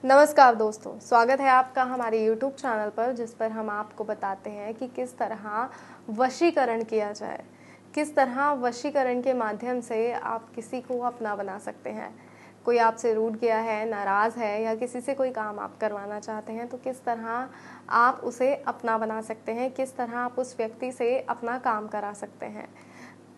नमस्कार दोस्तों, स्वागत है आपका हमारे YouTube चैनल पर, जिस पर हम आपको बताते हैं कि किस तरह वशीकरण किया जाए। किस तरह वशीकरण के माध्यम से आप किसी को अपना बना सकते हैं। कोई आपसे रूठ गया है, नाराज़ है या किसी से कोई काम आप करवाना चाहते हैं, तो किस तरह आप उसे अपना बना सकते हैं, किस तरह आप उस व्यक्ति से अपना काम करा सकते हैं।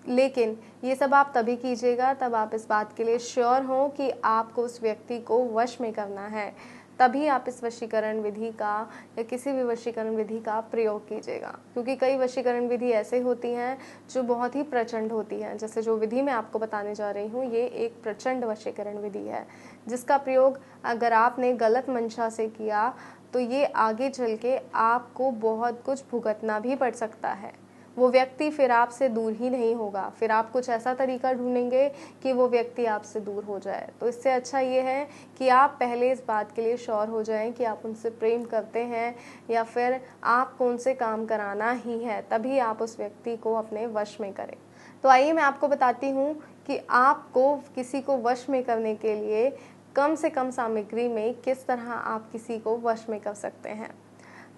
लेकिन ये सब आप तभी कीजिएगा तब आप इस बात के लिए श्योर हों कि आपको उस व्यक्ति को वश में करना है। तभी आप इस वशीकरण विधि का या किसी भी वशीकरण विधि का प्रयोग कीजिएगा, क्योंकि कई वशीकरण विधि ऐसे होती हैं जो बहुत ही प्रचंड होती हैं। जैसे जो विधि मैं आपको बताने जा रही हूँ, ये एक प्रचंड वशीकरण विधि है, जिसका प्रयोग अगर आपने गलत मंशा से किया तो ये आगे चल के आपको बहुत कुछ भुगतना भी पड़ सकता है। वो व्यक्ति फिर आपसे दूर ही नहीं होगा, फिर आप कुछ ऐसा तरीका ढूंढेंगे कि वो व्यक्ति आपसे दूर हो जाए। तो इससे अच्छा ये है कि आप पहले इस बात के लिए श्योर हो जाएं कि आप उनसे प्रेम करते हैं या फिर आपको उनसे काम कराना ही है, तभी आप उस व्यक्ति को अपने वश में करें। तो आइए मैं आपको बताती हूँ कि आपको किसी को वश में करने के लिए कम से कम सामग्री में किस तरह आप किसी को वश में कर सकते हैं।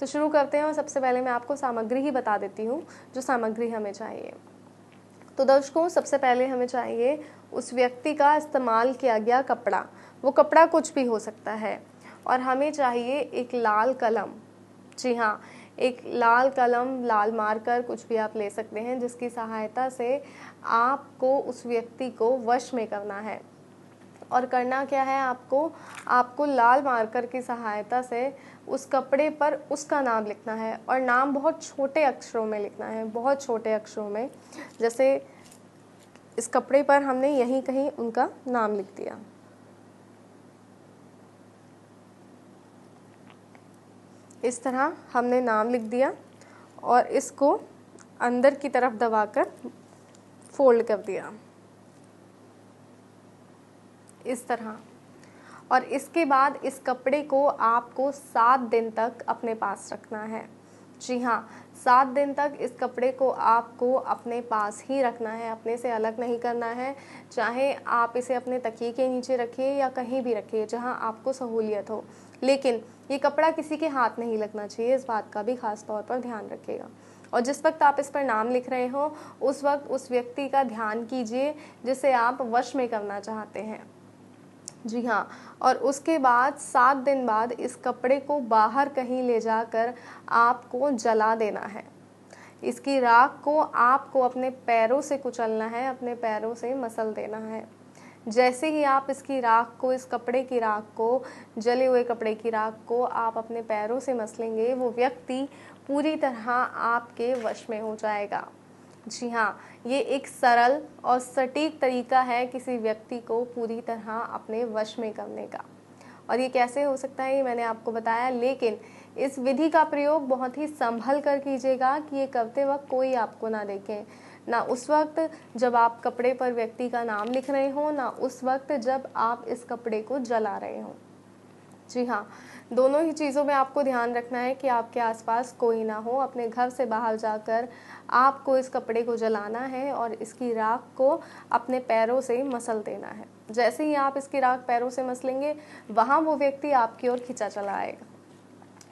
तो शुरू करते हैं और सबसे पहले मैं आपको सामग्री ही बता देती हूँ जो सामग्री हमें चाहिए। तो दर्शकों, सबसे पहले हमें चाहिए उस व्यक्ति का इस्तेमाल किया गया कपड़ा। वो कपड़ा कुछ भी हो सकता है। और हमें चाहिए एक लाल कलम। जी हाँ, एक लाल कलम, लाल मार्कर कुछ भी आप ले सकते हैं, जिसकी सहायता से आपको उस व्यक्ति को वश में करना है। और करना क्या है, आपको लाल मार्कर की सहायता से उस कपड़े पर उसका नाम लिखना है। और नाम बहुत छोटे अक्षरों में लिखना है, बहुत छोटे अक्षरों में। जैसे इस कपड़े पर हमने यहीं कहीं उनका नाम लिख दिया। इस तरह हमने नाम लिख दिया और इसको अंदर की तरफ दबाकर फोल्ड कर दिया इस तरह। और इसके बाद इस कपड़े को आपको 7 दिन तक अपने पास रखना है। जी हाँ, 7 दिन तक इस कपड़े को आपको अपने पास ही रखना है, अपने से अलग नहीं करना है। चाहे आप इसे अपने तकिए के नीचे रखिए या कहीं भी रखिए जहाँ आपको सहूलियत हो, लेकिन ये कपड़ा किसी के हाथ नहीं लगना चाहिए। इस बात का भी खास तौर पर ध्यान रखिएगा। और जिस वक्त आप इस पर नाम लिख रहे हो, उस वक्त उस व्यक्ति का ध्यान कीजिए जिसे आप वश में करना चाहते हैं। जी हाँ, और उसके बाद 7 दिन बाद इस कपड़े को बाहर कहीं ले जाकर आपको जला देना है। इसकी राख को आपको अपने पैरों से कुचलना है, अपने पैरों से मसल देना है। जैसे ही आप इसकी राख को, इस कपड़े की राख को, जले हुए कपड़े की राख को आप अपने पैरों से मसलेंगे, वो व्यक्ति पूरी तरह आपके वश में हो जाएगा। जी हाँ, ये एक सरल और सटीक तरीका है किसी व्यक्ति को पूरी तरह अपने वश में करने का। और ये कैसे हो सकता है, ये मैंने आपको बताया, लेकिन इस विधि का प्रयोग बहुत ही संभल कर कीजिएगा कि ये करते वक्त कोई आपको ना देखे। ना उस वक्त जब आप कपड़े पर व्यक्ति का नाम लिख रहे हो, ना उस वक्त जब आप इस कपड़े को जला रहे हो। जी हाँ, दोनों ही चीज़ों में आपको ध्यान रखना है कि आपके आसपास कोई ना हो। अपने घर से बाहर जाकर आपको इस कपड़े को जलाना है और इसकी राख को अपने पैरों से मसल देना है। जैसे ही आप इसकी राख पैरों से मसलेंगे, वहाँ वो व्यक्ति आपकी ओर खिंचा चला आएगा।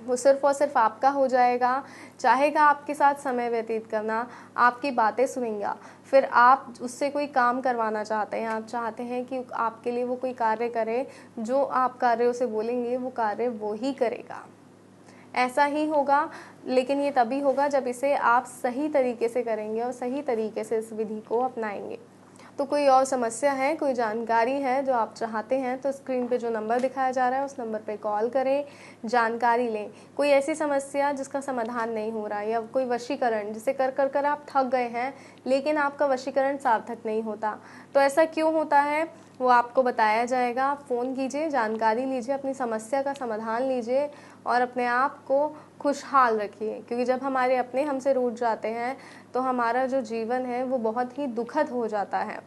वो सिर्फ़ और सिर्फ आपका हो जाएगा, चाहेगा आपके साथ समय व्यतीत करना, आपकी बातें सुनेगा। फिर आप उससे कोई काम करवाना चाहते हैं, आप चाहते हैं कि आपके लिए वो कोई कार्य करे, जो आप कार्य उसे बोलेंगे वो कार्य वो ही करेगा। ऐसा ही होगा, लेकिन ये तभी होगा जब इसे आप सही तरीके से करेंगे और सही तरीके से इस विधि को अपनाएंगे। तो कोई और समस्या है, कोई जानकारी है जो आप चाहते हैं, तो स्क्रीन पे जो नंबर दिखाया जा रहा है उस नंबर पे कॉल करें, जानकारी लें। कोई ऐसी समस्या जिसका समाधान नहीं हो रहा है, या कोई वशीकरण जिसे कर कर कर आप थक गए हैं लेकिन आपका वशीकरण सार्थक नहीं होता, तो ऐसा क्यों होता है वो आपको बताया जाएगा। आप फ़ोन कीजिए, जानकारी लीजिए, अपनी समस्या का समाधान लीजिए और अपने आप को खुशहाल रखिए, क्योंकि जब हमारे अपने हमसे रूठ जाते हैं तो हमारा जो जीवन है वो बहुत ही दुखद हो जाता है।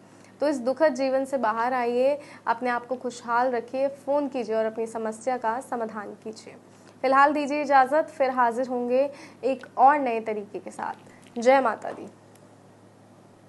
तो इस दुखद जीवन से बाहर आइए, अपने आप को खुशहाल रखिए, फ़ोन कीजिए और अपनी समस्या का समाधान कीजिए। फिलहाल दीजिए इजाज़त, फिर हाजिर होंगे एक और नए तरीके के साथ। जय माता दी।